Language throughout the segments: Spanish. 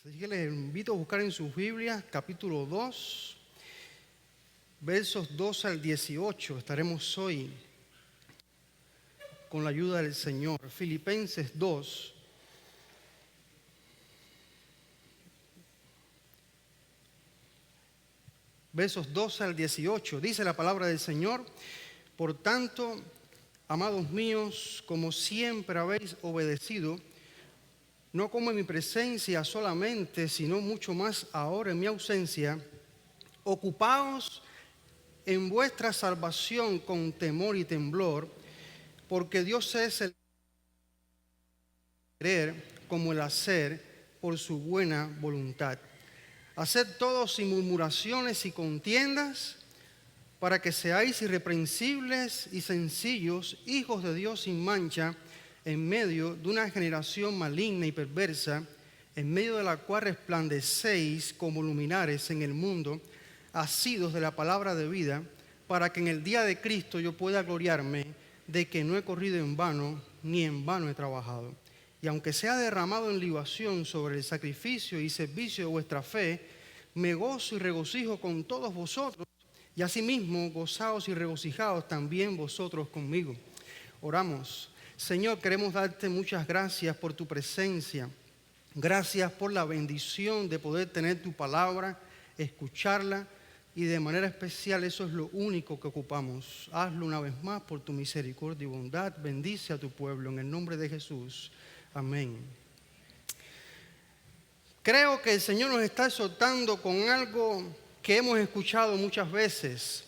Así que les invito a buscar en sus Biblias, capítulo 2, versos 2 al 18. Estaremos hoy con la ayuda del Señor. Filipenses 2, versos 2 al 18. Dice la palabra del Señor: Por tanto, amados míos, como siempre habéis obedecido, no como en mi presencia solamente, sino mucho más ahora en mi ausencia, ocupaos en vuestra salvación con temor y temblor, porque Dios es el querer como el hacer por su buena voluntad. Haced todo sin murmuraciones y contiendas, para que seáis irreprensibles y sencillos, hijos de Dios sin mancha, en medio de una generación maligna y perversa, en medio de la cual resplandecéis como luminares en el mundo, asidos de la palabra de vida, para que en el día de Cristo yo pueda gloriarme de que no he corrido en vano, ni en vano he trabajado. Y aunque sea derramado en libación sobre el sacrificio y servicio de vuestra fe, me gozo y regocijo con todos vosotros, y asimismo gozaos y regocijaos también vosotros conmigo. Oramos. Señor, queremos darte muchas gracias por tu presencia. Gracias por la bendición de poder tener tu palabra, escucharla, y de manera especial eso es lo único que ocupamos. Hazlo una vez más por tu misericordia y bondad. Bendice a tu pueblo en el nombre de Jesús. Amén. Creo que el Señor nos está exhortando con algo que hemos escuchado muchas veces.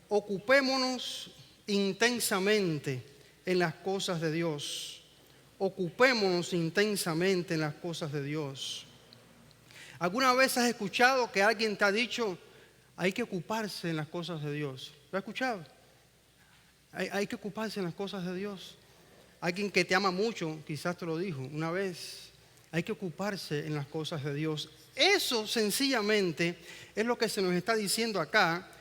Ocupémonos intensamente en las cosas de Dios. Ocupémonos intensamente en las cosas de Dios. ¿Alguna vez has escuchado que alguien te ha dicho: hay que ocuparse en las cosas de Dios? ¿Lo has escuchado? Hay que ocuparse en las cosas de Dios. Alguien que te ama mucho quizás te lo dijo una vez. Hay que ocuparse en las cosas de Dios. Eso sencillamente es lo que se nos está diciendo acá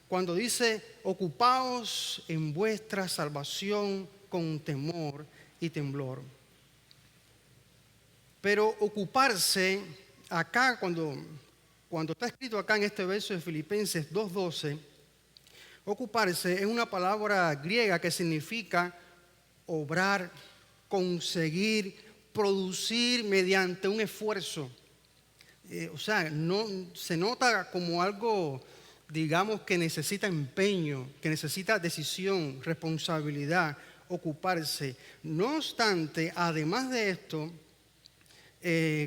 cuando dice: ocupaos en vuestra salvación con temor y temblor. Pero ocuparse acá, cuando está escrito acá en este verso de Filipenses 2:12, ocuparse es una palabra griega que significa obrar, conseguir, producir mediante un esfuerzo. O sea, no se nota como algo, digamos, que necesita empeño, que necesita decisión, responsabilidad, ocuparse. No obstante, además de esto,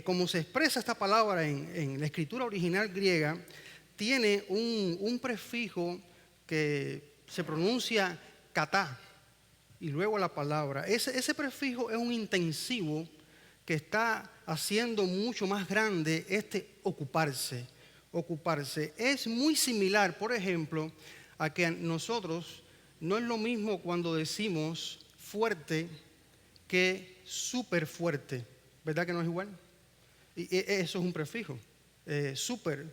como se expresa esta palabra en la escritura original griega, tiene un prefijo que se pronuncia katá, y luego la palabra. Ese prefijo es un intensivo que está haciendo mucho más grande este ocuparse. Ocuparse es muy similar, por ejemplo, a que nosotros no es lo mismo cuando decimos fuerte que súper fuerte. ¿Verdad que no es igual? Y eso es un prefijo. Súper,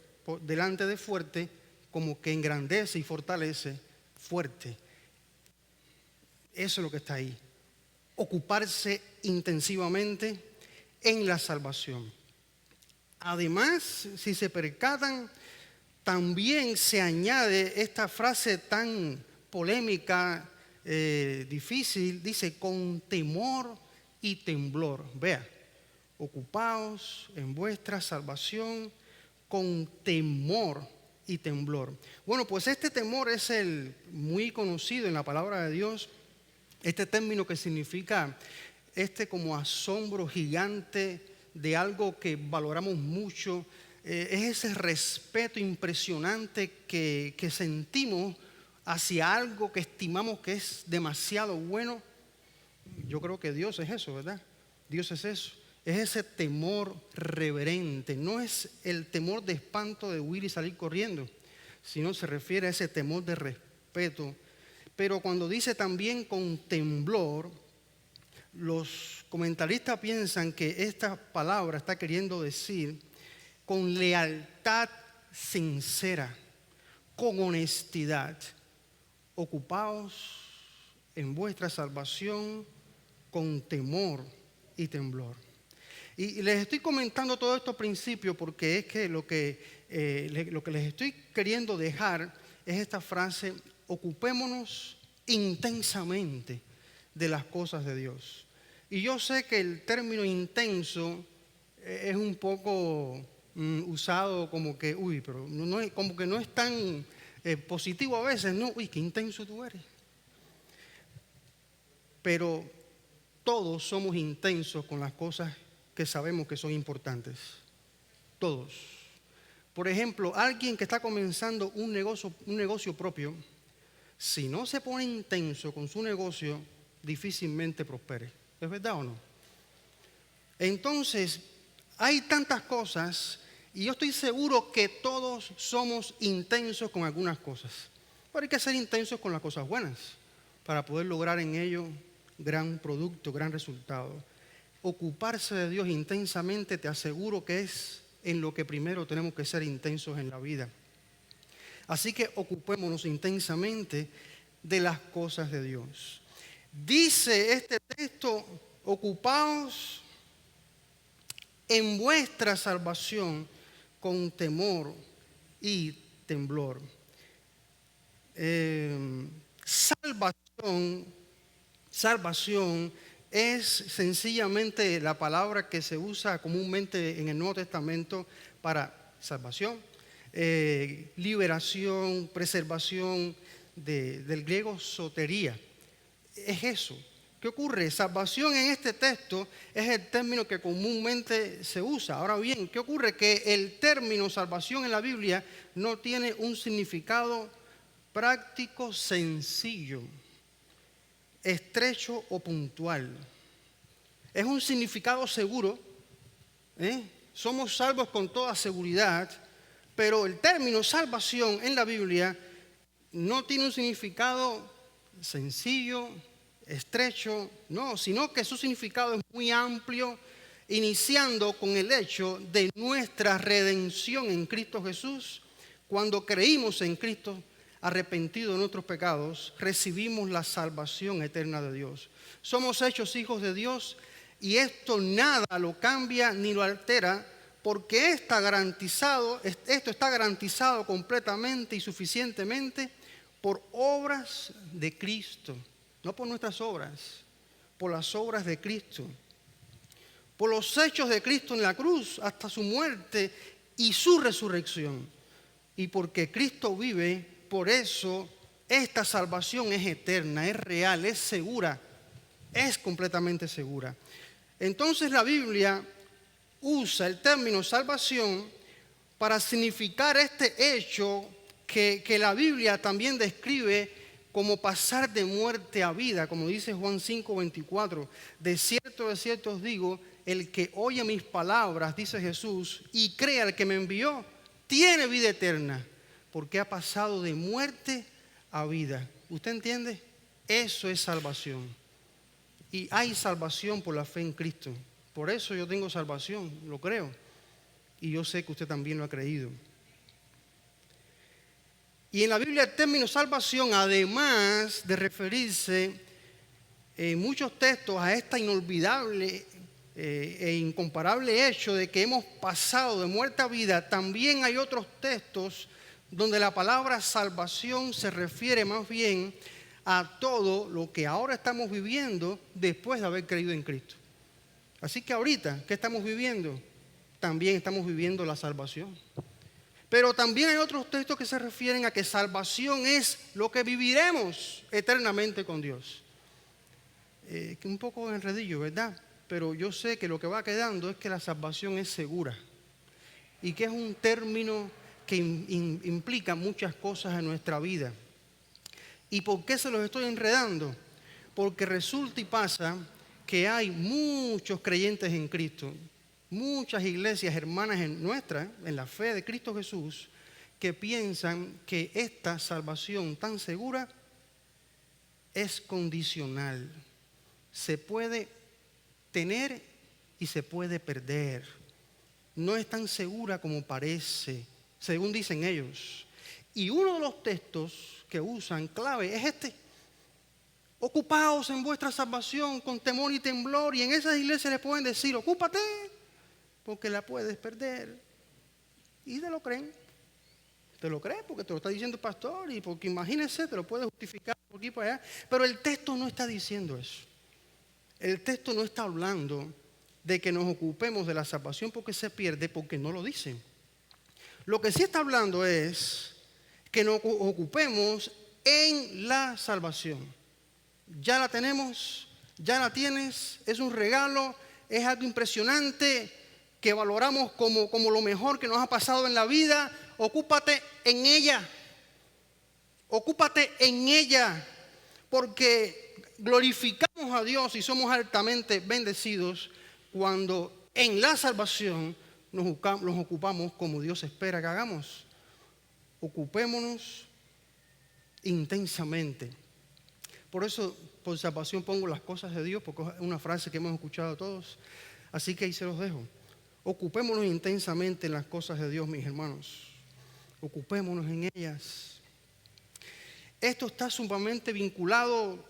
delante de fuerte, como que engrandece y fortalece fuerte. Eso es lo que está ahí. Ocuparse intensivamente en la salvación. Además, si se percatan, también se añade esta frase tan polémica, difícil, dice: con temor y temblor. Vea, ocupaos en vuestra salvación con temor y temblor. Bueno, pues este temor es el muy conocido en la palabra de Dios. Este término que significa como asombro gigante de algo que valoramos mucho, es ese respeto impresionante que sentimos hacia algo que estimamos que es demasiado bueno. Yo creo que Dios es eso, ¿verdad? Dios es eso. Es ese temor reverente. No es el temor de espanto de huir y salir corriendo, sino se refiere a ese temor de respeto. Pero cuando dice también con temblor, los comentaristas piensan que esta palabra está queriendo decir con lealtad sincera, con honestidad. Ocupaos en vuestra salvación con temor y temblor. Y les estoy comentando todos estos principios porque es que lo que les estoy queriendo dejar es esta frase: ocupémonos intensamente de las cosas de Dios. Y yo sé que el término intenso es un poco usado como que, pero no es, como que no es tan positivo a veces, ¿no? Qué intenso tú eres. Pero todos somos intensos con las cosas que sabemos que son importantes. Todos. Por ejemplo, alguien que está comenzando un negocio propio, si no se pone intenso con su negocio, difícilmente prospere. ¿Es verdad o no? Entonces, hay tantas cosas y yo estoy seguro que todos somos intensos con algunas cosas. Pero hay que ser intensos con las cosas buenas para poder lograr en ello gran producto, gran resultado. Ocuparse de Dios intensamente, te aseguro que es en lo que primero tenemos que ser intensos en la vida. Así que ocupémonos intensamente de las cosas de Dios. Dice este texto: ocupaos en vuestra salvación con temor y temblor. Salvación es sencillamente la palabra que se usa comúnmente en el Nuevo Testamento para salvación, liberación, preservación, del griego sotería. Es eso. ¿Qué ocurre? Salvación en este texto es el término que comúnmente se usa. Ahora bien, ¿qué ocurre? Que el término salvación en la Biblia no tiene un significado práctico sencillo, estrecho o puntual. Es un significado seguro, somos salvos con toda seguridad, pero el término salvación en la Biblia no tiene un significado sencillo, estrecho, no, sino que su significado es muy amplio, iniciando con el hecho de nuestra redención en Cristo Jesús. Cuando creímos en Cristo, arrepentidos de nuestros pecados, recibimos la salvación eterna de Dios. Somos hechos hijos de Dios y esto nada lo cambia ni lo altera, porque esto está garantizado completamente y suficientemente por obras de Cristo. No por nuestras obras, por las obras de Cristo. Por los hechos de Cristo en la cruz hasta su muerte y su resurrección. Y porque Cristo vive, por eso esta salvación es eterna, es real, es segura, es completamente segura. Entonces la Biblia usa el término salvación para significar este hecho que la Biblia también describe como pasar de muerte a vida, como dice Juan 5:24. De cierto os digo, el que oye mis palabras, dice Jesús, y cree al que me envió, tiene vida eterna, porque ha pasado de muerte a vida. ¿Usted entiende? Eso es salvación. Y hay salvación por la fe en Cristo. Por eso yo tengo salvación, lo creo. Y yo sé que usted también lo ha creído. Y en la Biblia el término salvación, además de referirse en muchos textos a esta inolvidable e incomparable hecho de que hemos pasado de muerte a vida, también hay otros textos donde la palabra salvación se refiere más bien a todo lo que ahora estamos viviendo después de haber creído en Cristo. Así que ahorita, ¿qué estamos viviendo? También estamos viviendo la salvación. Pero también hay otros textos que se refieren a que salvación es lo que viviremos eternamente con Dios. Un poco enredillo, ¿verdad? Pero yo sé que lo que va quedando es que la salvación es segura y que es un término que implica muchas cosas en nuestra vida. ¿Y por qué se los estoy enredando? Porque resulta y pasa que hay muchos creyentes en Cristo, muchas iglesias hermanas en la fe de Cristo Jesús, que piensan que esta salvación tan segura es condicional. Se puede tener y se puede perder. No es tan segura como parece, según dicen ellos. Y uno de los textos que usan clave es este: ocupaos en vuestra salvación con temor y temblor. Y en esas iglesias les pueden decir: ocúpate, porque la puedes perder. Y te lo creen. Te lo crees porque te lo está diciendo el pastor y porque imagínese, te lo puedes justificar por aquí y por allá. Pero el texto no está diciendo eso. El texto no está hablando de que nos ocupemos de la salvación porque se pierde, porque no lo dice. Lo que sí está hablando es que nos ocupemos en la salvación. Ya la tenemos, ya la tienes, es un regalo, es algo impresionante que valoramos como lo mejor que nos ha pasado en la vida. Ocúpate en ella, ocúpate en ella, porque glorificamos a Dios y somos altamente bendecidos cuando en la salvación nos ocupamos como Dios espera que hagamos. Ocupémonos intensamente. Por eso, por salvación pongo las cosas de Dios, porque es una frase que hemos escuchado todos. Así que ahí se los dejo. Ocupémonos intensamente en las cosas de Dios, mis hermanos. Ocupémonos en ellas. Esto está sumamente vinculado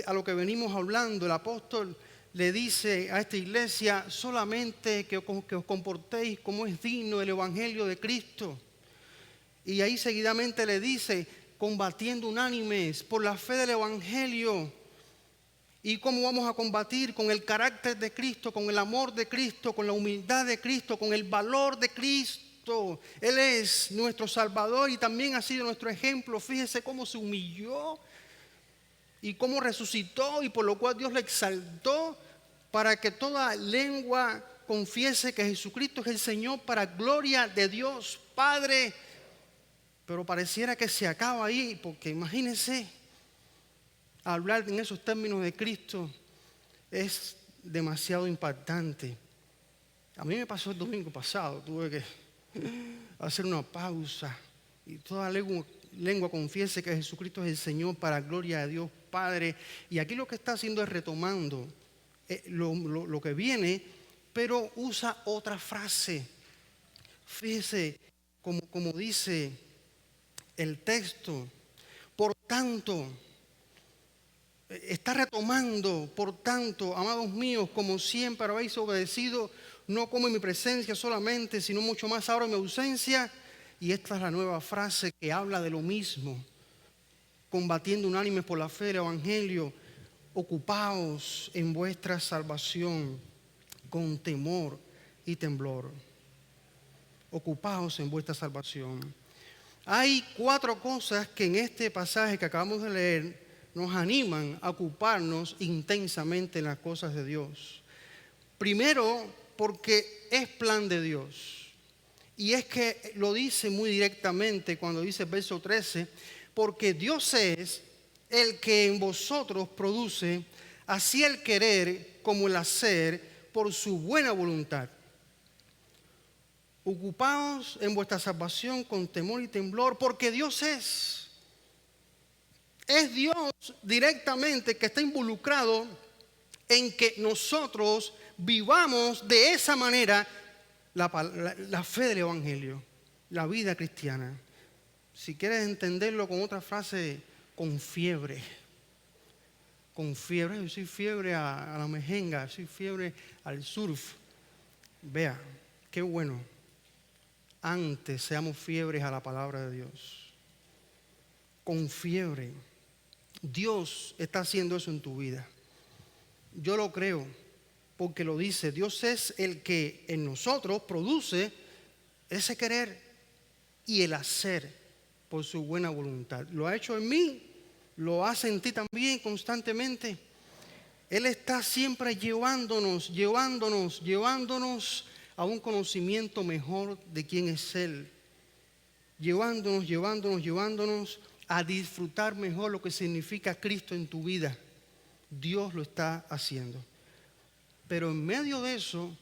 a lo que venimos hablando. El apóstol le dice a esta iglesia solamente que os comportéis como es digno del evangelio de Cristo. Y ahí seguidamente le dice, combatiendo unánimes por la fe del evangelio. ¿Y cómo vamos a combatir? Con el carácter de Cristo, con el amor de Cristo, con la humildad de Cristo, con el valor de Cristo. Él es nuestro Salvador y también ha sido nuestro ejemplo. Fíjese cómo se humilló y cómo resucitó, y por lo cual Dios le exaltó para que toda lengua confiese que Jesucristo es el Señor, para gloria de Dios Padre. Pero pareciera que se acaba ahí, porque imagínense, hablar en esos términos de Cristo es demasiado impactante. A mí me pasó el domingo pasado, tuve que hacer una pausa y toda lengua confiese que Jesucristo es el Señor, para gloria de Dios Padre. Y aquí lo que está haciendo es retomando lo que viene, pero usa otra frase. Fíjese como dice el texto. Por tanto, está retomando, por tanto, amados míos, como siempre habéis obedecido, no como en mi presencia solamente, sino mucho más ahora en mi ausencia. Y esta es la nueva frase que habla de lo mismo. Combatiendo unánimes por la fe del evangelio, ocupaos en vuestra salvación con temor y temblor. Ocupaos en vuestra salvación. Hay 4 cosas que en este pasaje que acabamos de leer nos animan a ocuparnos intensamente en las cosas de Dios. Primero, porque es plan de Dios. Y es que lo dice muy directamente cuando dice verso 13, porque Dios es el que en vosotros produce así el querer como el hacer por su buena voluntad. Ocupaos en vuestra salvación con temor y temblor, porque Dios es. Es Dios directamente que está involucrado en que nosotros vivamos de esa manera la fe del evangelio, la vida cristiana. Si quieres entenderlo con otra frase, con fiebre. Con fiebre. Yo soy fiebre a la mejenga, soy fiebre al surf. Vea, qué bueno. Antes seamos fiebres a la palabra de Dios. Con fiebre. Dios está haciendo eso en tu vida. Yo lo creo porque lo dice. Dios es el que en nosotros produce ese querer y el hacer por su buena voluntad. Lo ha hecho en mí, lo hace en ti también constantemente. Él está siempre llevándonos a un conocimiento mejor de quién es Él. Llevándonos a disfrutar mejor lo que significa Cristo en tu vida. Dios lo está haciendo. Pero en medio de eso,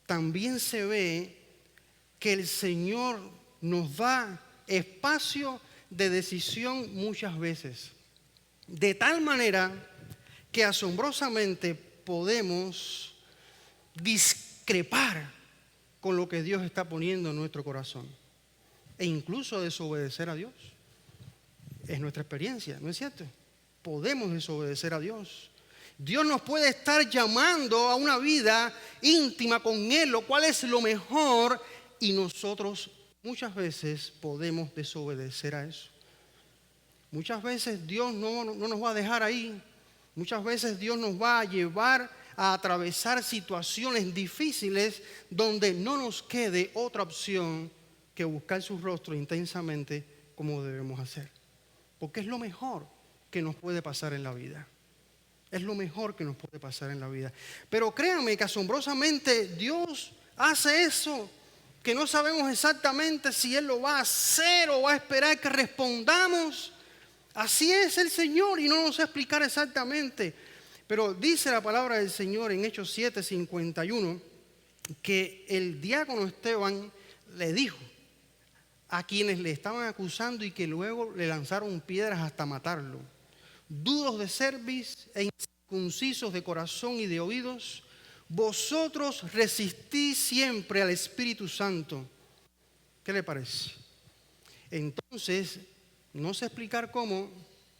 también se ve que el Señor nos da espacio de decisión muchas veces. De tal manera que asombrosamente podemos discrepar con lo que Dios está poniendo en nuestro corazón. E incluso desobedecer a Dios. Es nuestra experiencia, ¿no es cierto? Podemos desobedecer a Dios. Dios nos puede estar llamando a una vida íntima con Él, lo cual es lo mejor, y nosotros muchas veces podemos desobedecer a eso. Muchas veces Dios no nos va a dejar ahí. Muchas veces Dios nos va a llevar a atravesar situaciones difíciles donde no nos quede otra opción que buscar su rostro intensamente como debemos hacer. Porque es lo mejor que nos puede pasar en la vida. Es lo mejor que nos puede pasar en la vida. Pero créanme que asombrosamente Dios hace eso, que no sabemos exactamente si Él lo va a hacer o va a esperar que respondamos. Así es el Señor y no nos va a explicar exactamente. Pero dice la palabra del Señor en Hechos 7:51 que el diácono Esteban le dijo a quienes le estaban acusando y que luego le lanzaron piedras hasta matarlo: duros de cerviz e incircuncisos de corazón y de oídos, vosotros resistís siempre al Espíritu Santo. ¿Qué le parece? Entonces, no sé explicar cómo,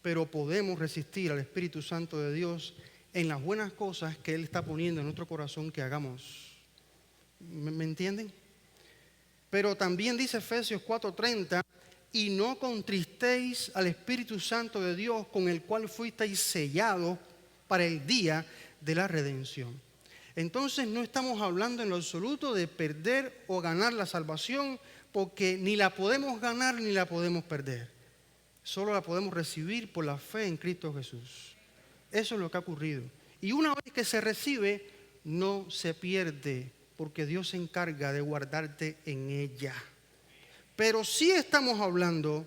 pero podemos resistir al Espíritu Santo de Dios en las buenas cosas que Él está poniendo en nuestro corazón que hagamos. ¿Me entienden? Pero también dice Efesios 4:30, y no contristéis al Espíritu Santo de Dios, con el cual fuisteis sellados para el día de la redención. Entonces no estamos hablando en lo absoluto de perder o ganar la salvación, porque ni la podemos ganar ni la podemos perder. Solo la podemos recibir por la fe en Cristo Jesús. Eso es lo que ha ocurrido. Y una vez que se recibe, no se pierde, porque Dios se encarga de guardarte en ella. Pero sí estamos hablando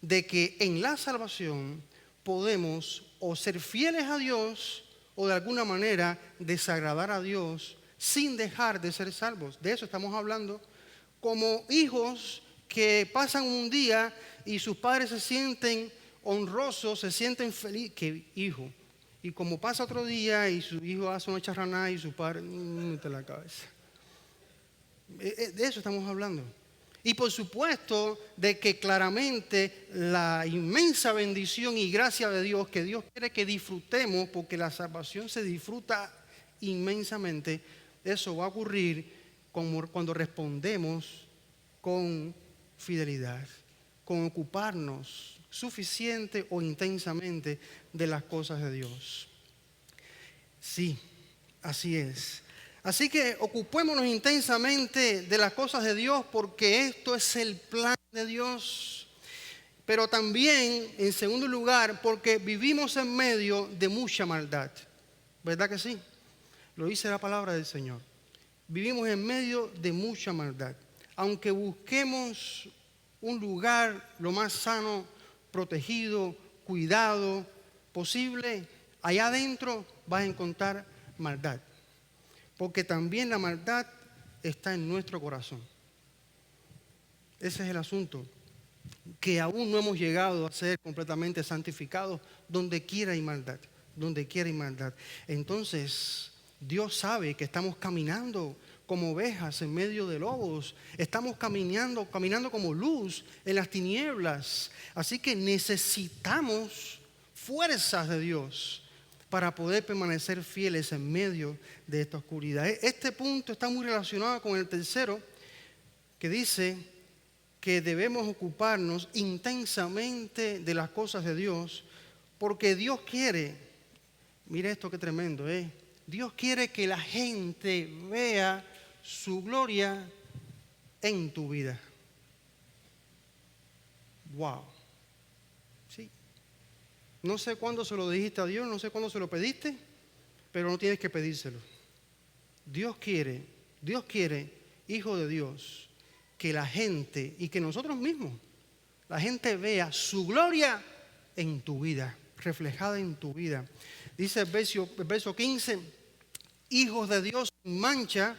de que en la salvación podemos o ser fieles a Dios o de alguna manera desagradar a Dios sin dejar de ser salvos. De eso estamos hablando, como hijos que pasan un día y sus padres se sienten honrosos, se sienten felices. ¿Qué hijo? Y como pasa otro día y su hijo hace una charranada y su padre mete la cabeza. De eso estamos hablando. Y por supuesto de que claramente la inmensa bendición y gracia de Dios, que Dios quiere que disfrutemos, porque la salvación se disfruta inmensamente, eso va a ocurrir cuando respondemos con fidelidad, con ocuparnos suficiente o intensamente de las cosas de Dios. Sí, así es. Así que ocupémonos intensamente de las cosas de Dios, porque esto es el plan de Dios. Pero también, en segundo lugar, porque vivimos en medio de mucha maldad. ¿Verdad que sí? Lo dice la palabra del Señor. Vivimos en medio de mucha maldad. Aunque busquemos un lugar lo más sano, protegido, cuidado posible, allá adentro vas a encontrar maldad. Porque también la maldad está en nuestro corazón. Ese es el asunto. Que aún no hemos llegado a ser completamente santificados. Donde quiera hay maldad. Donde quiera hay maldad. Entonces, Dios sabe que estamos caminando como ovejas en medio de lobos. Estamos caminando como luz en las tinieblas. Así que necesitamos fuerzas de Dios para poder permanecer fieles en medio de esta oscuridad. Este punto está muy relacionado con el tercero, que dice que debemos ocuparnos intensamente de las cosas de Dios, porque Dios quiere, mire esto qué tremendo, Dios quiere que la gente vea su gloria en tu vida. Wow. Sí. No sé cuándo se lo dijiste a Dios, no sé cuándo se lo pediste, pero no tienes que pedírselo. Dios quiere, hijo de Dios, que la gente y que nosotros mismos, la gente vea su gloria en tu vida, reflejada en tu vida. Dice el verso 15, hijos de Dios sin mancha,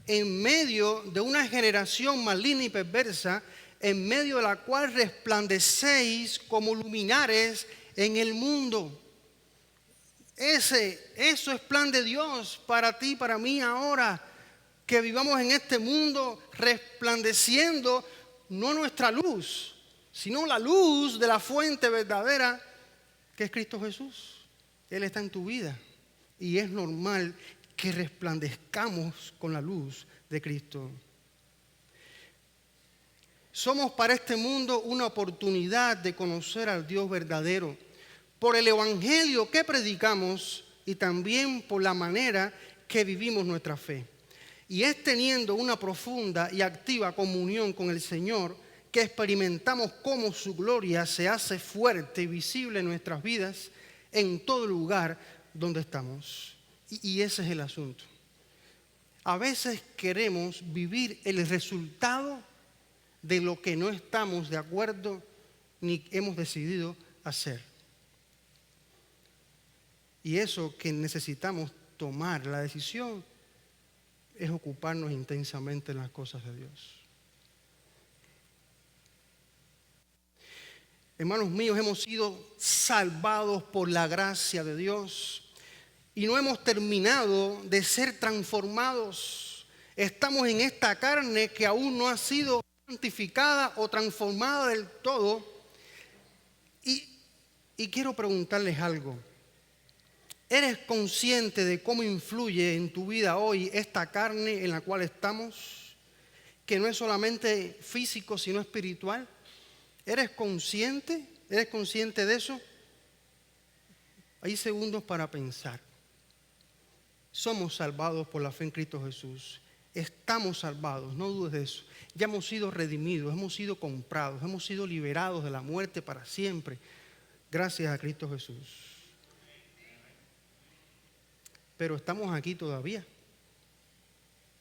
en medio de una generación maligna y perversa, en medio de la cual resplandecéis como luminares en el mundo. Eso es plan de Dios para ti, para mí ahora, que vivamos en este mundo resplandeciendo no nuestra luz, sino la luz de la fuente verdadera, que es Cristo Jesús. Él está en tu vida y es normal que resplandezcamos con la luz de Cristo. Somos para este mundo una oportunidad de conocer al Dios verdadero por el evangelio que predicamos y también por la manera que vivimos nuestra fe. Y es teniendo una profunda y activa comunión con el Señor que experimentamos cómo su gloria se hace fuerte y visible en nuestras vidas en todo lugar donde estamos. Y ese es el asunto. A veces queremos vivir el resultado de lo que no estamos de acuerdo ni hemos decidido hacer. Y eso que necesitamos tomar la decisión es ocuparnos intensamente en las cosas de Dios. Hermanos míos, hemos sido salvados por la gracia de Dios y no hemos terminado de ser transformados. Estamos en esta carne que aún no ha sido santificada o transformada del todo. Y quiero preguntarles algo. ¿Eres consciente de cómo influye en tu vida hoy esta carne en la cual estamos? Que no es solamente físico, sino espiritual. ¿Eres consciente? ¿Eres consciente de eso? Hay segundos para pensar. Somos salvados por la fe en Cristo Jesús. Estamos salvados, no dudes de eso. Ya hemos sido redimidos, hemos sido comprados, hemos sido liberados de la muerte para siempre. Gracias a Cristo Jesús. Pero estamos aquí todavía.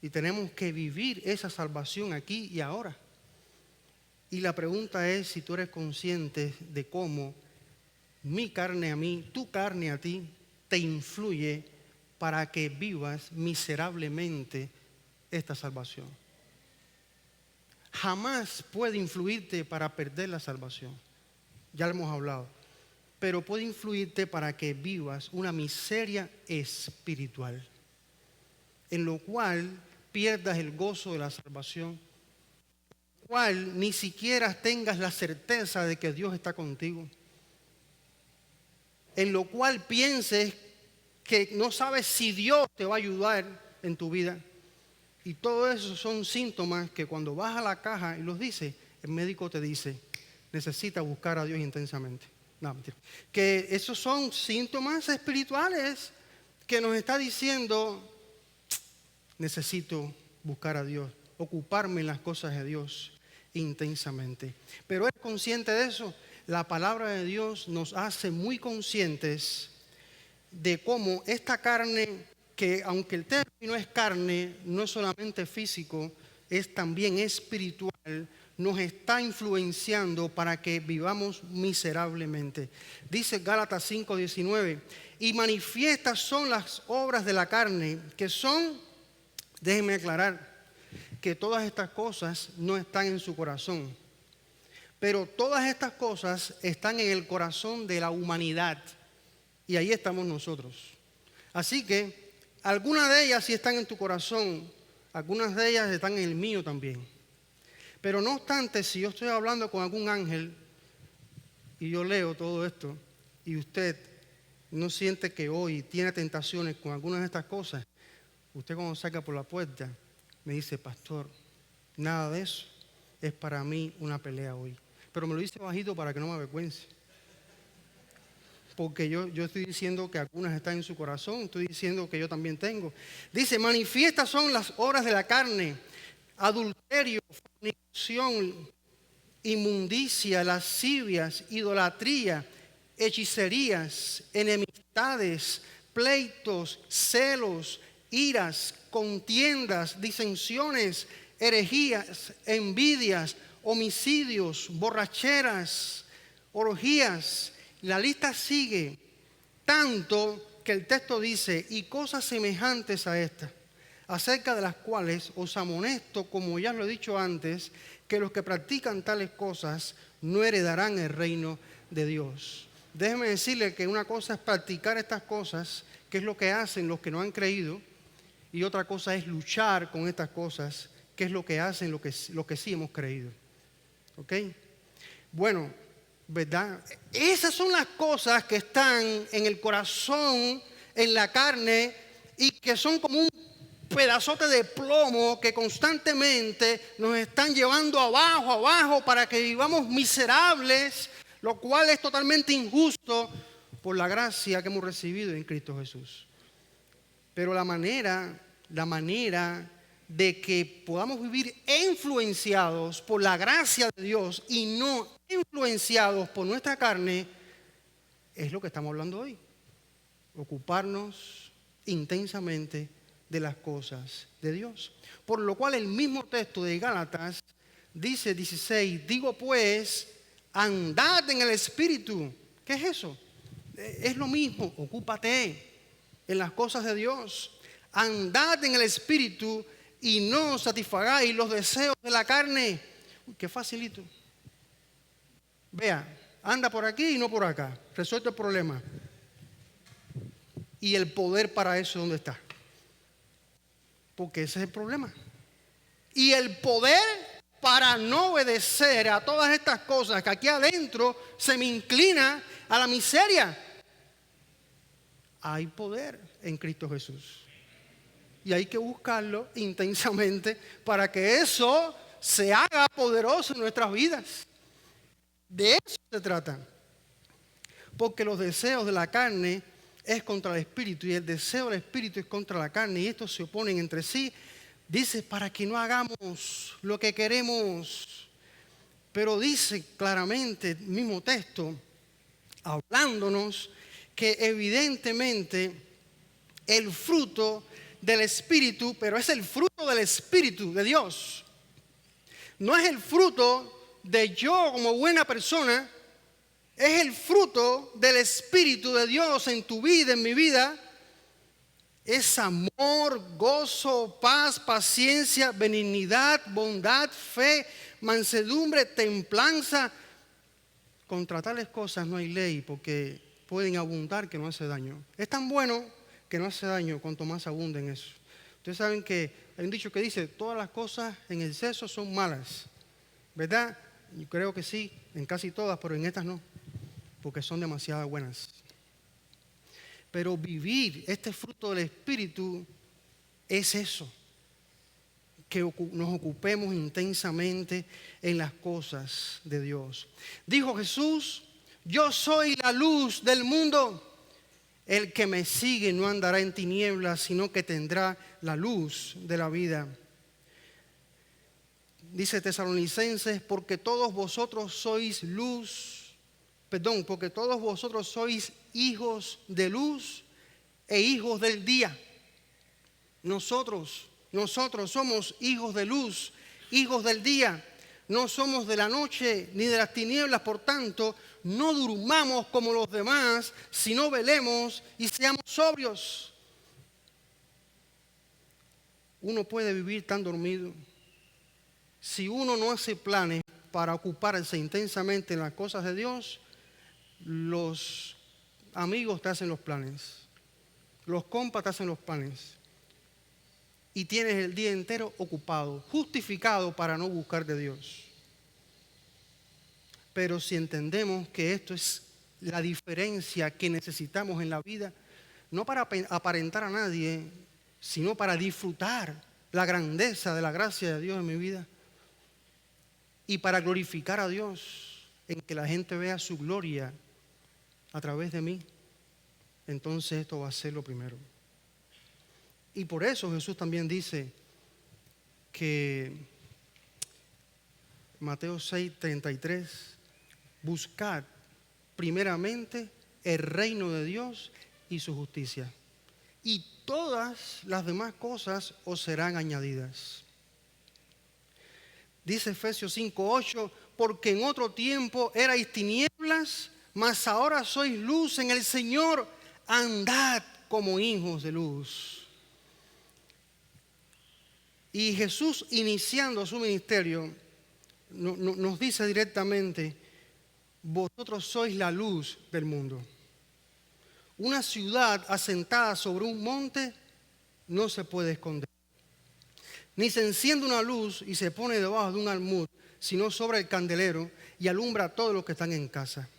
Y tenemos que vivir esa salvación aquí y ahora. Y la pregunta es si tú eres consciente de cómo mi carne a mí, tu carne a ti, te influye para que vivas miserablemente esta salvación. Jamás puede influirte para perder la salvación. Ya lo hemos hablado. Pero puede influirte para que vivas una miseria espiritual, en lo cual pierdas el gozo de la salvación, cual ni siquiera tengas la certeza de que Dios está contigo, en lo cual pienses que no sabes si Dios te va a ayudar en tu vida. Y todo eso son síntomas que cuando vas a la caja y los dices, el médico te dice, necesitas buscar a Dios intensamente. No, mentira. Que esos son síntomas espirituales que nos está diciendo, necesito buscar a Dios, ocuparme en las cosas de Dios intensamente. Pero ¿eres consciente de eso? La palabra de Dios nos hace muy conscientes de cómo esta carne, que aunque el término es carne, no es solamente físico, es también espiritual, nos está influenciando para que vivamos miserablemente. Dice Gálatas 5:19, y manifiestas son las obras de la carne, que son, déjenme aclarar, que todas estas cosas no están en su corazón, pero todas estas cosas están en el corazón de la humanidad, y ahí estamos nosotros. Así que algunas de ellas sí están en tu corazón, algunas de ellas están en el mío también. Pero no obstante, si yo estoy hablando con algún ángel y yo leo todo esto y usted no siente que hoy tiene tentaciones con algunas de estas cosas, usted cuando salga por la puerta me dice, pastor, nada de eso es para mí una pelea hoy. Pero me lo dice bajito para que no me avergüence. Porque yo estoy diciendo que algunas están en su corazón, estoy diciendo que yo también tengo. Dice, manifiestas son las obras de la carne, adulterio, fornicación, inmundicia, lascivias, idolatría, hechicerías, enemistades, pleitos, celos, iras, contiendas, disensiones, herejías, envidias, homicidios, borracheras, orgías. La lista sigue, tanto que el texto dice, y cosas semejantes a estas, acerca de las cuales os amonesto, como ya lo he dicho antes, que los que practican tales cosas no heredarán el reino de Dios. Déjeme decirle que una cosa es practicar estas cosas, que es lo que hacen los que no han creído, y otra cosa es luchar con estas cosas, que es lo que hacen los que sí hemos creído. ¿Ok? Bueno, ¿verdad? Esas son las cosas que están en el corazón, en la carne, y que son como un pedazote de plomo que constantemente nos están llevando abajo, abajo, para que vivamos miserables, lo cual es totalmente injusto por la gracia que hemos recibido en Cristo Jesús. Pero la manera de que podamos vivir influenciados por la gracia de Dios y no influenciados por nuestra carne es lo que estamos hablando hoy. Ocuparnos intensamente de las cosas de Dios. Por lo cual el mismo texto de Gálatas dice 16, digo pues, andad en el Espíritu. ¿Qué es eso? Es lo mismo, ocúpate en las cosas de Dios. Andad en el Espíritu y no satisfagáis los deseos de la carne. Uy, qué facilito. Vea, anda por aquí y no por acá. Resuelto el problema. Y el poder para eso, ¿dónde está? Porque ese es el problema. Y el poder para no obedecer a todas estas cosas que aquí adentro se me inclina a la miseria. Hay poder en Cristo Jesús. Y hay que buscarlo intensamente para que eso se haga poderoso en nuestras vidas. De eso se trata. Porque los deseos de la carne es contra el espíritu y el deseo del espíritu es contra la carne y estos se oponen entre sí. Dice para que no hagamos lo que queremos. Pero dice claramente el mismo texto, hablándonos, que evidentemente el fruto del Espíritu, pero es el fruto del Espíritu de Dios. No es el fruto de yo como buena persona, es el fruto del Espíritu de Dios en tu vida, en mi vida. Es amor, gozo, paz, paciencia, benignidad, bondad, fe, mansedumbre, templanza. Contra tales cosas no hay ley porque pueden abundar que no hace daño. Es tan bueno que no hace daño cuanto más abunda en eso. Ustedes saben que hay un dicho que dice, todas las cosas en exceso son malas, ¿verdad? Yo creo que sí, en casi todas, pero en estas no, porque son demasiado buenas. Pero vivir este fruto del Espíritu es eso, que nos ocupemos intensamente en las cosas de Dios. Dijo Jesús, yo soy la luz del mundo. El que me sigue no andará en tinieblas, sino que tendrá la luz de la vida. Dice Tesalonicenses, porque todos vosotros sois hijos de luz e hijos del día. Nosotros somos hijos de luz, hijos del día. No somos de la noche ni de las tinieblas, por tanto, no durmamos como los demás, sino velemos y seamos sobrios. Uno puede vivir tan dormido. Si uno no hace planes para ocuparse intensamente en las cosas de Dios, los amigos te hacen los planes, los compas te hacen los planes. Y tienes el día entero ocupado, justificado para no buscar de Dios. Pero si entendemos que esto es la diferencia que necesitamos en la vida, no para aparentar a nadie, sino para disfrutar la grandeza de la gracia de Dios en mi vida y para glorificar a Dios en que la gente vea su gloria a través de mí, entonces esto va a ser lo primero. Y por eso Jesús también dice que Mateo 6:33, buscad primeramente el reino de Dios y su justicia, y todas las demás cosas os serán añadidas. Dice Efesios 5:8, porque en otro tiempo erais tinieblas, mas ahora sois luz en el Señor, andad como hijos de luz. Y Jesús, iniciando su ministerio, nos dice directamente, vosotros sois la luz del mundo. Una ciudad asentada sobre un monte no se puede esconder. Ni se enciende una luz y se pone debajo de un almud, sino sobre el candelero y alumbra a todos los que están en casa.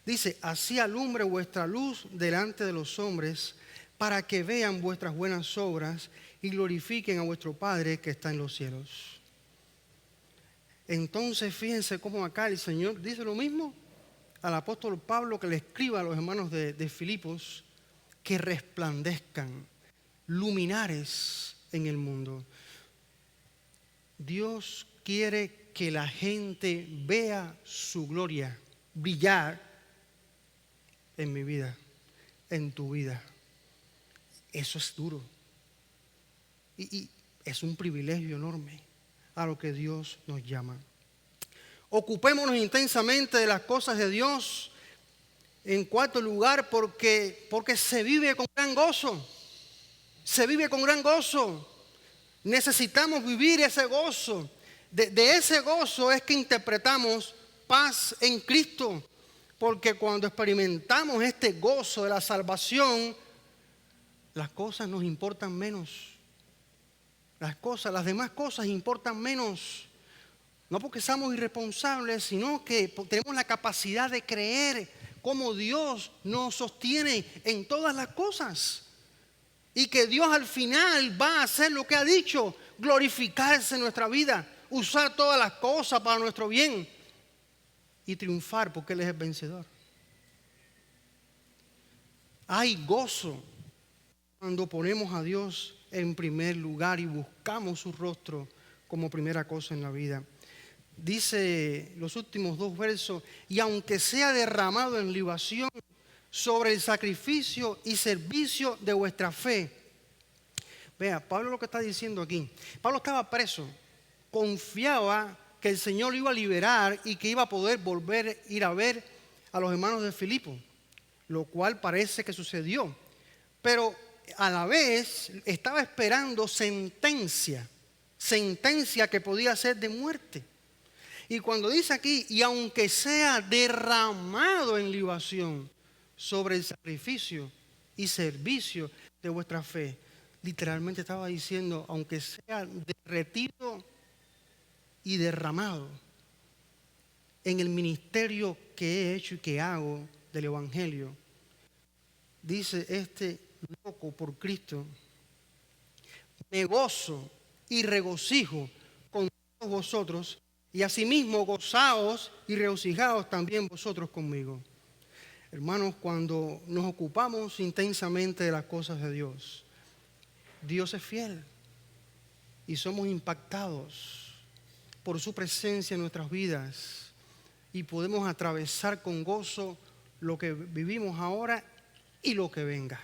Dice, así alumbre vuestra luz delante de los hombres, para que vean vuestras buenas obras y glorifiquen a vuestro Padre que está en los cielos. Entonces fíjense cómo acá el Señor dice lo mismo al apóstol Pablo, que le escriba a los hermanos de Filipos, que resplandezcan, luminares en el mundo. Dios quiere que la gente vea su gloria brillar en mi vida, en tu vida. Eso es duro. Y es un privilegio enorme a lo que Dios nos llama. Ocupémonos intensamente de las cosas de Dios. En cuarto lugar, porque se vive con gran gozo. Se vive con gran gozo. Necesitamos vivir ese gozo. De ese gozo es que interpretamos paz en Cristo. Porque cuando experimentamos este gozo de la salvación, las cosas nos importan menos. Las demás cosas importan menos. No porque seamos irresponsables, sino que tenemos la capacidad de creer cómo Dios nos sostiene en todas las cosas. Y que Dios al final va a hacer lo que ha dicho, glorificarse en nuestra vida, usar todas las cosas para nuestro bien y triunfar porque Él es el vencedor. Hay gozo cuando ponemos a Dios en primer lugar y buscamos su rostro como primera cosa en la vida. Dice los últimos dos versos: y aunque sea derramado en libación sobre el sacrificio y servicio de vuestra fe. Vea, Pablo lo que está diciendo aquí. Pablo estaba preso, confiaba que el Señor lo iba a liberar y que iba a poder volver a ir a ver a los hermanos de Filipo, lo cual parece que sucedió. Pero a la vez estaba esperando sentencia que podía ser de muerte. Y cuando dice aquí, y aunque sea derramado en libación sobre el sacrificio y servicio de vuestra fe, literalmente estaba diciendo, aunque sea derretido y derramado en el ministerio que he hecho y que hago del Evangelio, dice este loco por Cristo, me gozo y regocijo con todos vosotros, y asimismo gozaos y regocijaos también vosotros conmigo. Hermanos, cuando nos ocupamos intensamente de las cosas de Dios, Dios es fiel y somos impactados por su presencia en nuestras vidas y podemos atravesar con gozo lo que vivimos ahora y lo que venga.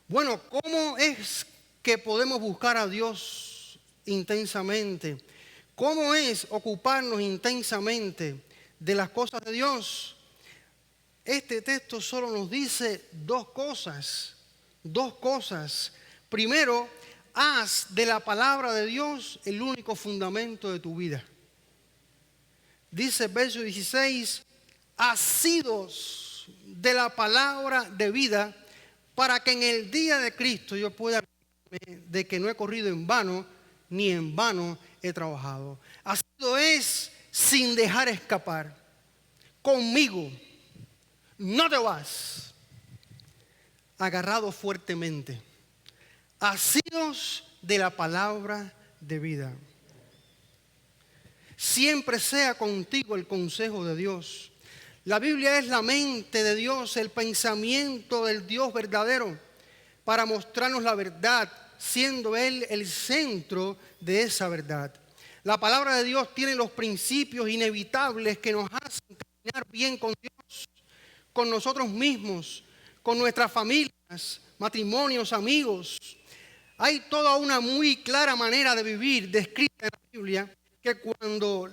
Bueno, ¿cómo es que podemos buscar a Dios intensamente? ¿Cómo es ocuparnos intensamente de las cosas de Dios? Este texto solo nos dice dos cosas. Primero, haz de la palabra de Dios el único fundamento de tu vida. Dice el verso 16, asidos de la palabra de vida, para que en el día de Cristo yo pueda de que no he corrido en vano, ni en vano he trabajado. Asido es sin dejar escapar. Conmigo, no te vas. Agarrado fuertemente. Asidos de la palabra de vida. Siempre sea contigo el consejo de Dios. La Biblia es la mente de Dios, el pensamiento del Dios verdadero, para mostrarnos la verdad, siendo Él el centro de esa verdad. La palabra de Dios tiene los principios inevitables que nos hacen caminar bien con Dios, con nosotros mismos, con nuestras familias, matrimonios, amigos. Hay toda una muy clara manera de vivir descrita en la Biblia que cuando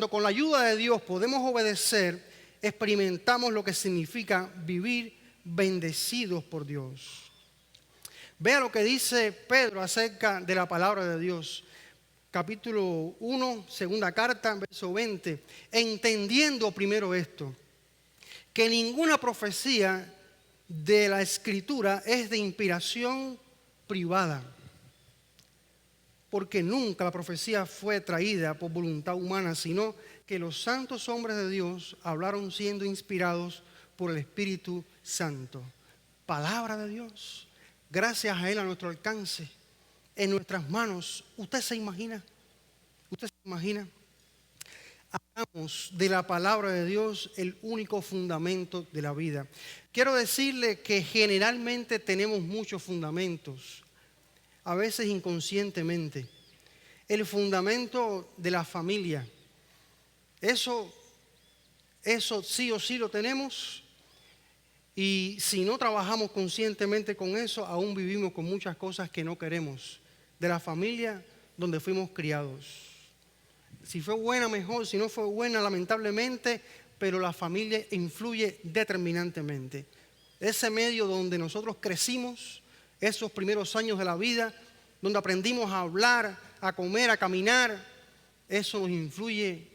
con la ayuda de Dios podemos obedecer, experimentamos lo que significa vivir bendecidos por Dios. Vea lo que dice Pedro acerca de la palabra de Dios. Capítulo 1, segunda carta, verso 20. Entendiendo primero esto, que ninguna profecía de la Escritura es de inspiración privada, porque nunca la profecía fue traída por voluntad humana, sino que los santos hombres de Dios hablaron siendo inspirados por el Espíritu Santo. Palabra de Dios. Gracias a Él a nuestro alcance, en nuestras manos. ¿Usted se imagina? ¿Usted se imagina? Hagamos de la palabra de Dios el único fundamento de la vida. Quiero decirle que generalmente tenemos muchos fundamentos, a veces inconscientemente. El fundamento de la familia, eso sí o sí lo tenemos, y si no trabajamos conscientemente con eso, aún vivimos con muchas cosas que no queremos, de la familia donde fuimos criados. Si fue buena, mejor. Si no fue buena, lamentablemente, pero la familia influye determinantemente. Ese medio donde nosotros crecimos, esos primeros años de la vida, donde aprendimos a hablar, a comer, a caminar, eso nos influye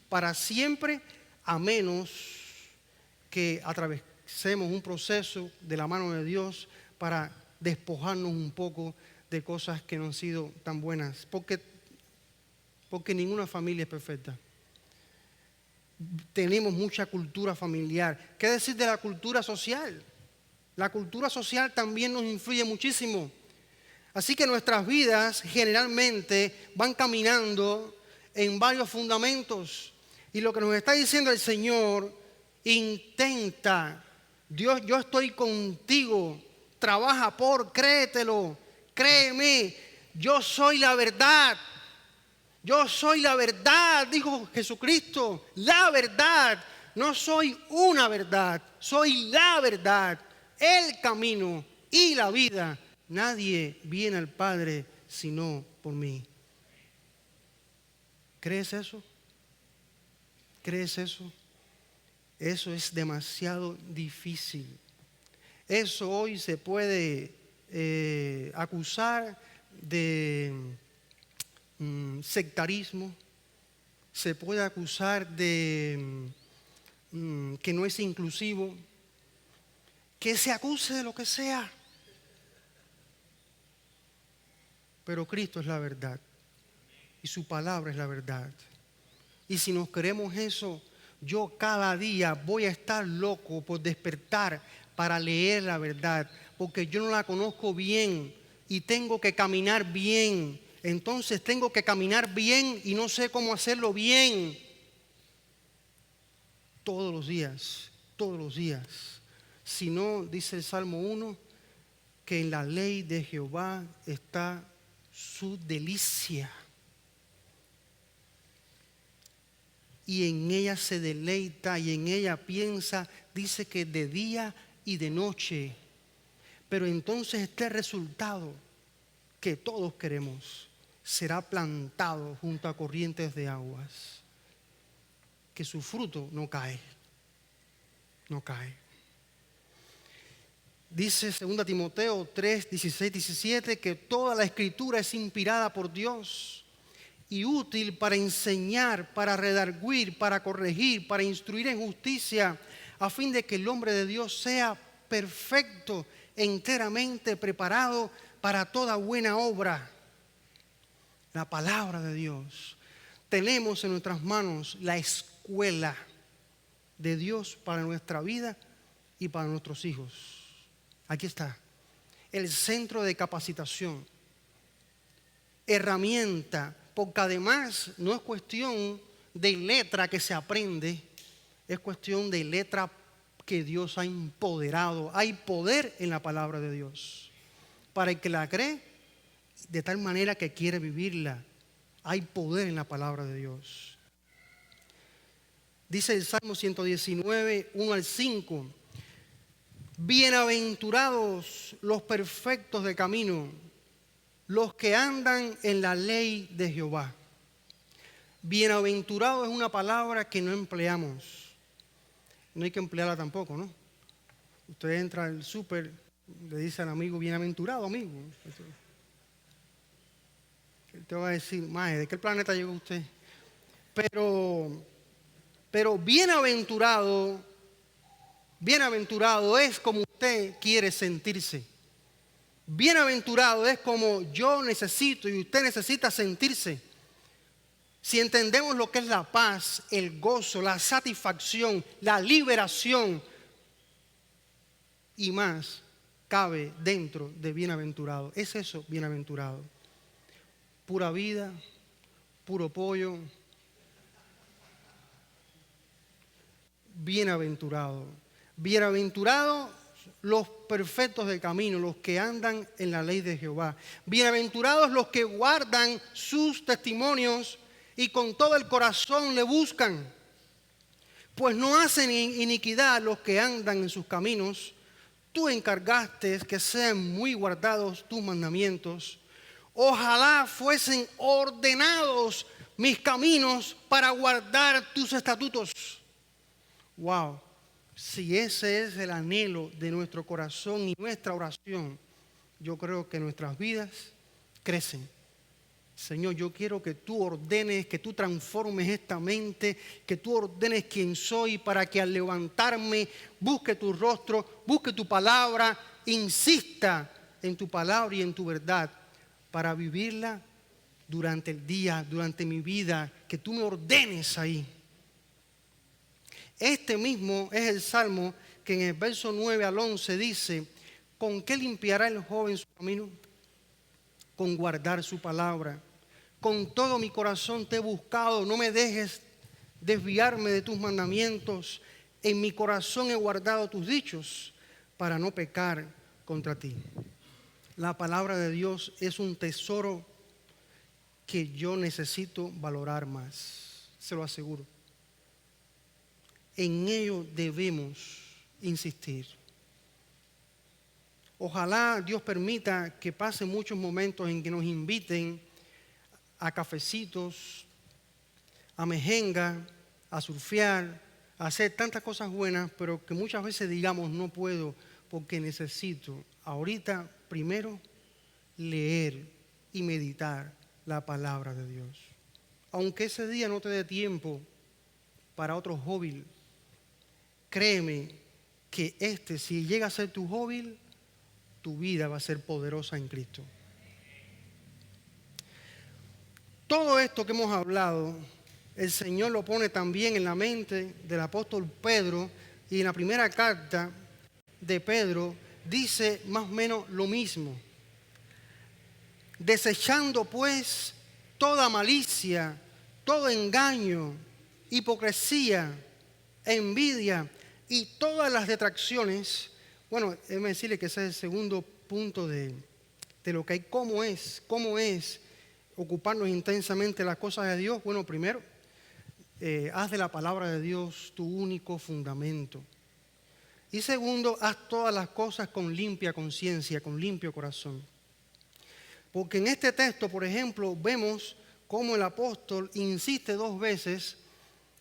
para siempre, a menos que atravesemos un proceso de la mano de Dios para despojarnos un poco de cosas que no han sido tan buenas. Porque ninguna familia es perfecta. Tenemos mucha cultura familiar. ¿Qué decir de la cultura social? La cultura social también nos influye muchísimo. Así que nuestras vidas generalmente van caminando en varios fundamentos. Y lo que nos está diciendo el Señor, intenta. Dios, yo estoy contigo. Trabaja créetelo, créeme. Yo soy la verdad. Yo soy la verdad, dijo Jesucristo, la verdad. No soy una verdad, soy la verdad, el camino y la vida. Nadie viene al Padre sino por mí. ¿Crees eso? ¿Crees eso? Eso es demasiado difícil. Eso hoy se puede acusar de sectarismo, se puede acusar de que no es inclusivo, que se acuse de lo que sea. Pero Cristo es la verdad y su palabra es la verdad. Y si nos creemos eso, yo cada día voy a estar loco por despertar para leer la verdad, porque yo no la conozco bien y tengo que caminar bien. Entonces tengo que caminar bien y no sé cómo hacerlo bien. Todos los días, todos los días. Si no, dice el Salmo 1, que en la ley de Jehová está su delicia. Y en ella se deleita y en ella piensa, dice que de día y de noche. Pero entonces este resultado que todos queremos será plantado junto a corrientes de aguas, que su fruto no cae, no cae. Dice 2 Timoteo 3, 16, 17 que toda la escritura es inspirada por Dios y útil para enseñar, para redarguir, para corregir, para instruir en justicia, a fin de que el hombre de Dios sea perfecto, enteramente preparado para toda buena obra. La palabra de Dios. Tenemos en nuestras manos la escuela de Dios para nuestra vida y para nuestros hijos. Aquí está. El centro de capacitación. Herramienta, porque además no es cuestión de letra que se aprende, es cuestión de letra que Dios ha empoderado. Hay poder en la palabra de Dios. Para el que la cree, de tal manera que quiere vivirla. Hay poder en la palabra de Dios. Dice el Salmo 119, 1 al 5. Bienaventurados los perfectos de camino, los que andan en la ley de Jehová. Bienaventurado es una palabra que no empleamos. No hay que emplearla tampoco, ¿no? Usted entra al súper, le dice al amigo, bienaventurado amigo. Él te va a decir, mae, ¿de qué planeta llegó usted? Pero bienaventurado es como usted quiere sentirse. Bienaventurado es como yo necesito y usted necesita sentirse. Si entendemos lo que es la paz, el gozo, la satisfacción, la liberación, y más cabe dentro de bienaventurado. Es eso, bienaventurado. Pura vida, puro pollo. Bienaventurado. Bienaventurados los perfectos de camino, los que andan en la ley de Jehová. Bienaventurados los que guardan sus testimonios y con todo el corazón le buscan. Pues no hacen iniquidad los que andan en sus caminos. Tú encargaste que sean muy guardados tus mandamientos. Ojalá fuesen ordenados mis caminos para guardar tus estatutos. Wow, si ese es el anhelo de nuestro corazón y nuestra oración, yo creo que nuestras vidas crecen. Señor, yo quiero que tú ordenes, que tú transformes esta mente, que tú ordenes quién soy para que al levantarme busque tu rostro, busque tu palabra, insista en tu palabra y en tu verdad para vivirla durante el día, durante mi vida, que tú me ordenes ahí. Este mismo es el salmo que en el verso 9 al 11 dice: ¿con qué limpiará el joven su camino? Con guardar su palabra. Con todo mi corazón te he buscado, no me dejes desviarme de tus mandamientos. En mi corazón he guardado tus dichos para no pecar contra ti. La palabra de Dios es un tesoro que yo necesito valorar más, se lo aseguro. En ello debemos insistir. Ojalá Dios permita que pasen muchos momentos en que nos inviten a cafecitos, a mejenga, a surfear, a hacer tantas cosas buenas, pero que muchas veces digamos no puedo porque necesito ahorita primero leer y meditar la palabra de Dios. Aunque ese día no te dé tiempo para otro hobby, créeme que si llega a ser tu hobby, tu vida va a ser poderosa en Cristo. Todo esto que hemos hablado, el Señor lo pone también en la mente del apóstol Pedro, y en la primera carta de Pedro dice más o menos lo mismo. Desechando pues toda malicia, todo engaño, hipocresía, envidia y todas las detracciones. Bueno, déjeme decirle que ese es el segundo punto de lo que hay. ¿Cómo es ocuparnos intensamente las cosas de Dios? Bueno, primero, haz de la palabra de Dios tu único fundamento. Y segundo, haz todas las cosas con limpia conciencia, con limpio corazón. Porque en este texto, por ejemplo, vemos cómo el apóstol insiste dos veces,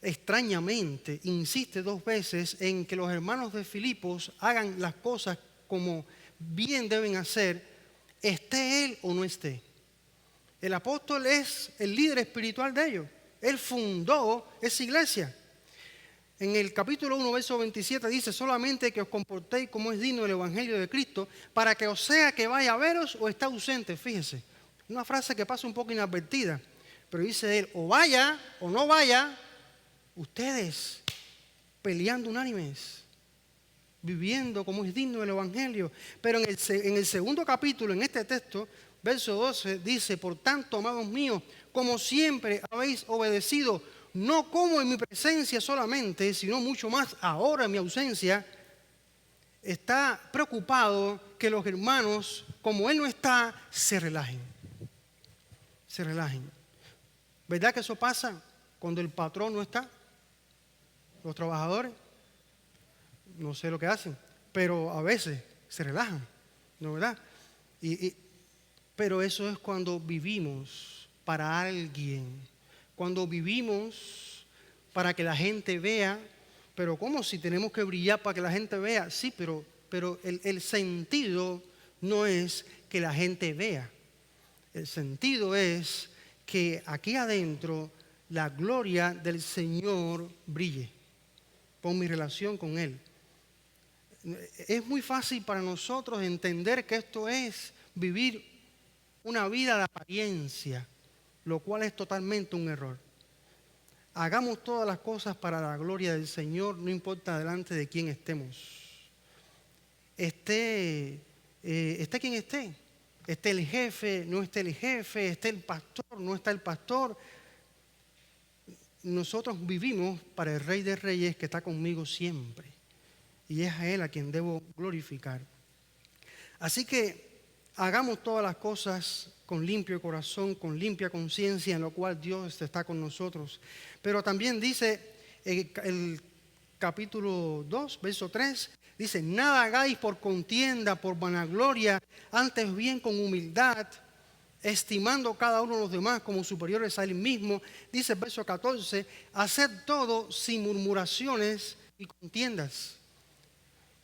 extrañamente, insiste dos veces en que los hermanos de Filipos hagan las cosas como bien deben hacer, esté él o no esté. El apóstol es el líder espiritual de ellos. Él fundó esa iglesia. En el capítulo 1, verso 27 dice: solamente que os comportéis como es digno del evangelio de Cristo, para que os sea que vaya a veros o está ausente. Fíjese, una frase que pasa un poco inadvertida, pero dice él: o vaya o no vaya, ustedes peleando unánimes, viviendo como es digno del evangelio. Pero en el segundo capítulo, en este texto, verso 12, dice: por tanto, amados míos, como siempre habéis obedecido, no como en mi presencia solamente, sino mucho más ahora en mi ausencia, está preocupado que los hermanos, como él no está, se relajen. Se relajen. ¿Verdad que eso pasa cuando el patrón no está? Los trabajadores, no sé lo que hacen, pero a veces se relajan, ¿no verdad? Pero eso es cuando vivimos para alguien. Cuando vivimos para que la gente vea. Pero ¿cómo si tenemos que brillar para que la gente vea? Sí, pero el sentido no es que la gente vea. El sentido es que aquí adentro la gloria del Señor brille por mi relación con Él. Es muy fácil para nosotros entender que esto es vivir una vida de apariencia, lo cual es totalmente un error. Hagamos todas las cosas para la gloria del Señor, no importa delante de quién estemos. esté quien esté. Esté el jefe, no esté el jefe, esté el pastor, no está el pastor. Nosotros vivimos para el Rey de Reyes que está conmigo siempre. Y es a Él a quien debo glorificar. Así que hagamos todas las cosas con limpio corazón, con limpia conciencia, en lo cual Dios está con nosotros. Pero también dice el capítulo 2, verso 3, dice: nada hagáis por contienda, por vanagloria, antes bien con humildad, estimando cada uno de los demás como superiores a él mismo. Dice el verso 14: haced todo sin murmuraciones y contiendas.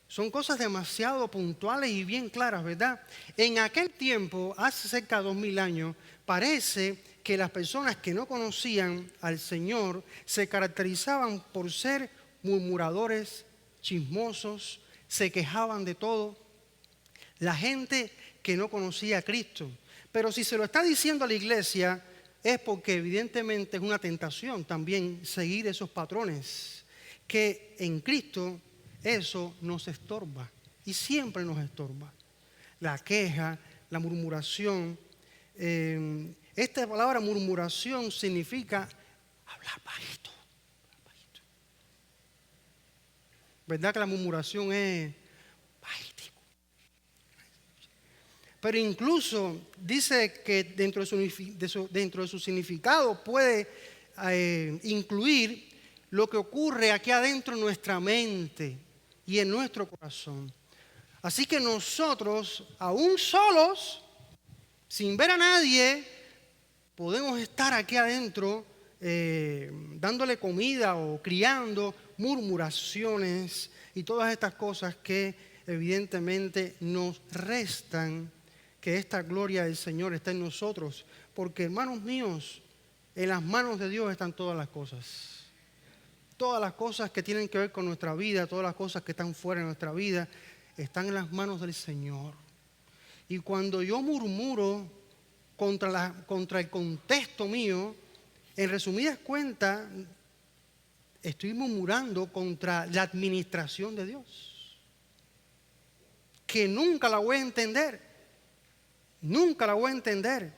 Son cosas demasiado puntuales y bien claras, ¿verdad? En aquel tiempo, hace cerca de 2000 años, parece que las personas que no conocían al Señor se caracterizaban por ser murmuradores, chismosos, se quejaban de todo. La gente que no conocía a Cristo. Pero si se lo está diciendo a la iglesia, es porque evidentemente es una tentación también seguir esos patrones, que en Cristo eso nos estorba y siempre nos estorba. La queja, la murmuración. Esta palabra murmuración significa hablar bajito. ¿Verdad que la murmuración es bajito? Pero incluso dice que dentro de su significado puede incluir lo que ocurre aquí adentro en nuestra mente y en nuestro corazón. Así que nosotros, aún solos, sin ver a nadie, podemos estar aquí adentro dándole comida o criando murmuraciones y todas estas cosas que evidentemente nos restan que esta gloria del Señor está en nosotros. Porque, hermanos míos, en las manos de Dios están todas las cosas. Todas las cosas que tienen que ver con nuestra vida, todas las cosas que están fuera de nuestra vida, están en las manos del Señor. Y cuando yo murmuro contra el contexto mío, en resumidas cuentas, estoy murmurando contra la administración de Dios, que nunca la voy a entender. Nunca la voy a entender.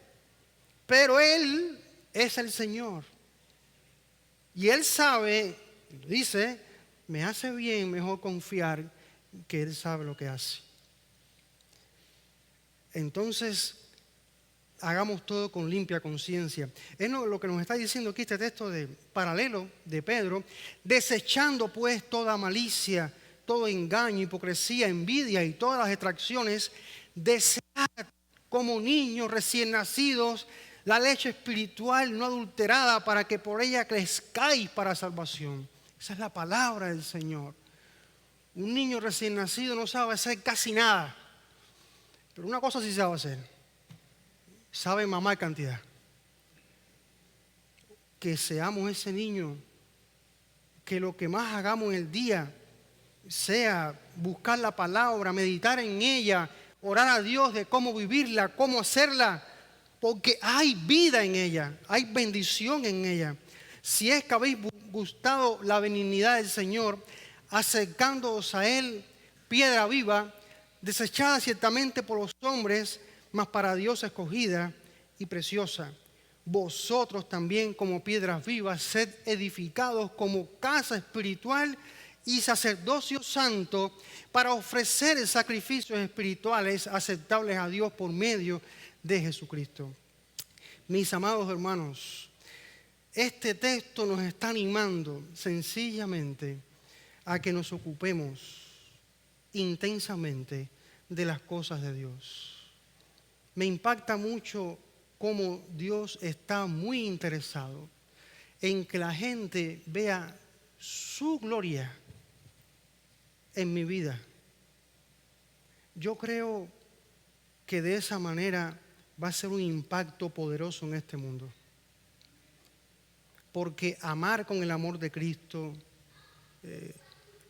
Pero Él es el Señor. Y Él sabe, dice, me hace bien mejor confiar que Él sabe lo que hace. Entonces, hagamos todo con limpia conciencia. Es lo que nos está diciendo aquí este texto de paralelo de Pedro. Desechando pues toda malicia, todo engaño, hipocresía, envidia y todas las extracciones, desead como niños recién nacidos la leche espiritual no adulterada, para que por ella crezcáis para salvación. Esa es la palabra del Señor. Un niño recién nacido no sabe hacer casi nada, pero una cosa sí sabe hacer: sabe mamar cantidad. Que seamos ese niño, que lo que más hagamos en el día sea buscar la palabra, meditar en ella, orar a Dios de cómo vivirla, cómo hacerla, porque hay vida en ella, hay bendición en ella. Si es que habéis gustado la benignidad del Señor, acercándoos a Él, piedra viva, desechada ciertamente por los hombres, mas para Dios escogida y preciosa. Vosotros también, como piedras vivas, sed edificados como casa espiritual y sacerdocio santo, para ofrecer sacrificios espirituales aceptables a Dios por medio de Jesucristo. Mis amados hermanos, este texto nos está animando sencillamente a que nos ocupemos intensamente de las cosas de Dios. Me impacta mucho cómo Dios está muy interesado en que la gente vea su gloria en mi vida. Yo creo que de esa manera va a ser un impacto poderoso en este mundo. Porque amar con el amor de Cristo,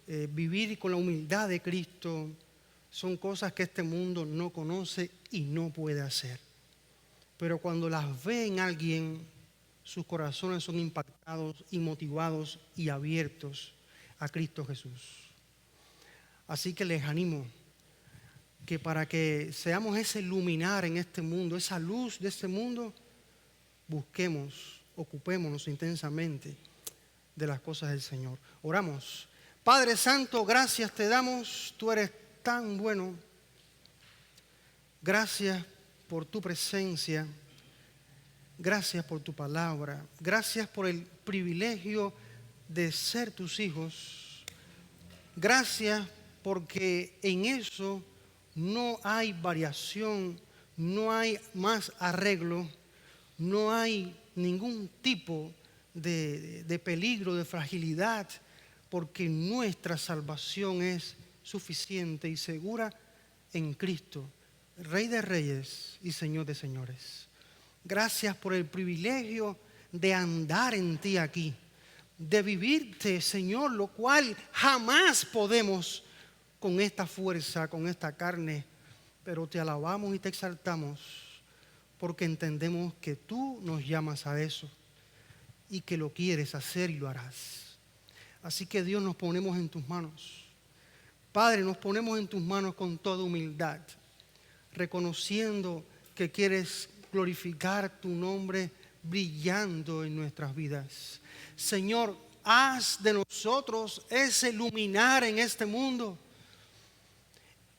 vivir con la humildad de Cristo, son cosas que este mundo no conoce y no puede hacer. Pero cuando las ve en alguien, sus corazones son impactados y motivados y abiertos a Cristo Jesús. Así que les animo que para que seamos ese luminar en este mundo, esa luz de este mundo, busquemos, ocupémonos intensamente de las cosas del Señor. Oramos. Padre Santo, gracias te damos, tú eres tan bueno. Gracias por tu presencia, gracias por tu palabra, gracias por el privilegio de ser tus hijos. Gracias porque en eso no hay variación, no hay más arreglo, no hay ningún tipo de peligro, de fragilidad, porque nuestra salvación es suficiente y segura en Cristo, Rey de Reyes y Señor de Señores. Gracias por el privilegio de andar en ti aquí, de vivirte, Señor, lo cual jamás podemos con esta fuerza, con esta carne, pero te alabamos y te exaltamos porque entendemos que tú nos llamas a eso y que lo quieres hacer y lo harás. Así que Dios, nos ponemos en tus manos. Padre, nos ponemos en tus manos con toda humildad, reconociendo que quieres glorificar tu nombre brillando en nuestras vidas. Señor, haz de nosotros ese luminar en este mundo.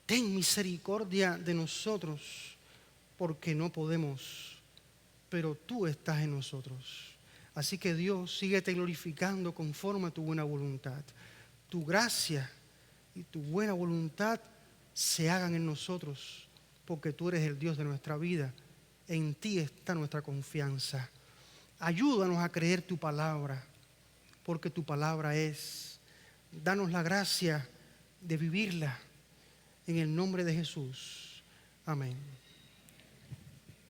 Ten misericordia de nosotros, porque no podemos, pero tú estás en nosotros. Así que Dios, síguete glorificando conforme a tu buena voluntad. Tu gracia y tu buena voluntad se hagan en nosotros, porque tú eres el Dios de nuestra vida. En ti está nuestra confianza. Ayúdanos a creer tu palabra, porque tu palabra es. Danos la gracia de vivirla. En el nombre de Jesús. Amén.